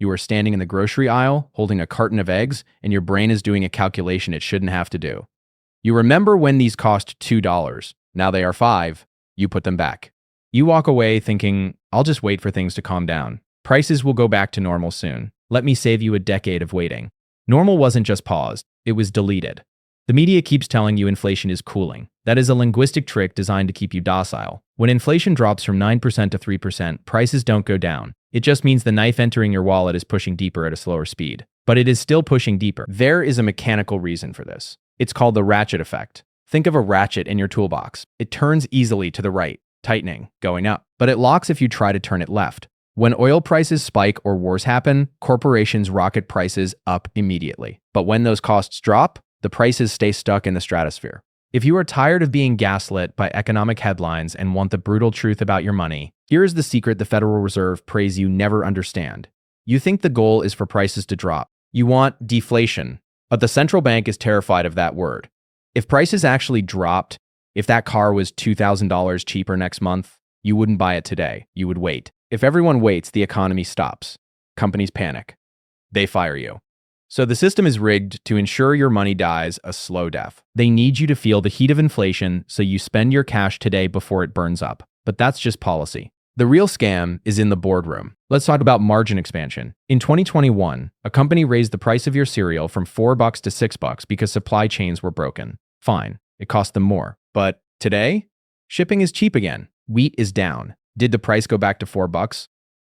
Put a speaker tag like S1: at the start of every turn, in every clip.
S1: You are standing in the grocery aisle, holding a carton of eggs, and your brain is doing a calculation it shouldn't have to do. You remember when these cost $2. Now they are $5. You put them back. You walk away thinking, I'll just wait for things to calm down. Prices will go back to normal soon. Let me save you a decade of waiting. Normal wasn't just paused, it was deleted. The media keeps telling you inflation is cooling. That is a linguistic trick designed to keep you docile. When inflation drops from 9% to 3%, prices don't go down. It just means the knife entering your wallet is pushing deeper at a slower speed. But it is still pushing deeper. There is a mechanical reason for this. It's called the Ratchet Effect. Think of a ratchet in your toolbox. It turns easily to the right, tightening, going up. But it locks if you try to turn it left. When oil prices spike or wars happen, corporations rocket prices up immediately. But when those costs drop, the prices stay stuck in the stratosphere. If you are tired of being gaslit by economic headlines and want the brutal truth about your money, here is the secret the Federal Reserve prays you never understand. You think the goal is for prices to drop. You want deflation, but the central bank is terrified of that word. If prices actually dropped, if that car was $2,000 cheaper next month, you wouldn't buy it today. You would wait. If everyone waits, the economy stops. Companies panic. They fire you. So the system is rigged to ensure your money dies a slow death. They need you to feel the heat of inflation, so you spend your cash today before it burns up. But that's just policy. The real scam is in the boardroom. Let's talk about margin expansion. In 2021, a company raised the price of your cereal from $4 to $6 because supply chains were broken. Fine, it cost them more. But today, shipping is cheap again. Wheat is down. Did the price go back to $4?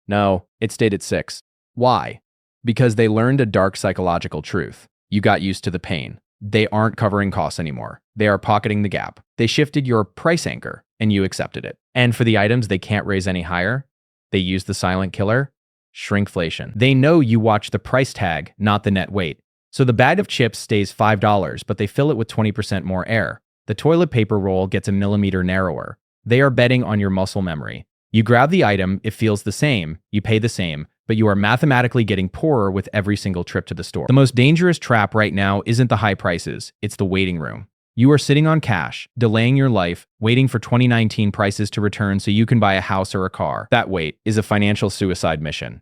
S1: No, it stayed at $6. Why? Because they learned a dark psychological truth. You got used to the pain. They aren't covering costs anymore. They are pocketing the gap. They shifted your price anchor, and you accepted it. And for the items they can't raise any higher, they use the silent killer, shrinkflation. They know you watch the price tag, not the net weight. So the bag of chips stays $5, but they fill it with 20% more air. The toilet paper roll gets a millimeter narrower. They are betting on your muscle memory. You grab the item, it feels the same, you pay the same, but you are mathematically getting poorer with every single trip to the store. The most dangerous trap right now isn't the high prices, it's the waiting room. You are sitting on cash, delaying your life, waiting for 2019 prices to return so you can buy a house or a car. That wait is a financial suicide mission.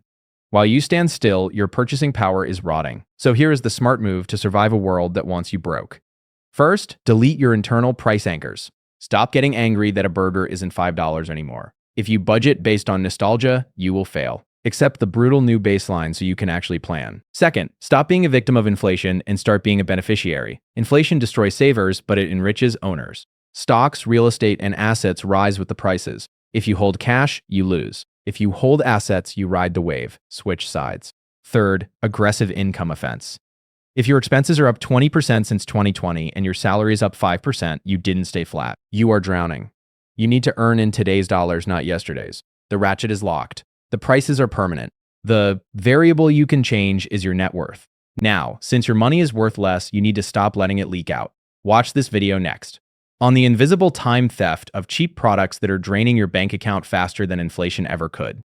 S1: While you stand still, your purchasing power is rotting. So here is the smart move to survive a world that wants you broke. First, delete your internal price anchors. Stop getting angry that a burger isn't $5 anymore. If you budget based on nostalgia, you will fail. Accept the brutal new baseline so you can actually plan. Second, stop being a victim of inflation and start being a beneficiary. Inflation destroys savers, but it enriches owners. Stocks, real estate, and assets rise with the prices. If you hold cash, you lose. If you hold assets, you ride the wave. Switch sides. Third, aggressive income offense. If your expenses are up 20% since 2020 and your salary is up 5%, you didn't stay flat. You are drowning. You need to earn in today's dollars, not yesterday's. The ratchet is locked. The prices are permanent. The variable you can change is your net worth. Now, since your money is worth less, you need to stop letting it leak out. Watch this video next. On the invisible time theft of cheap products that are draining your bank account faster than inflation ever could.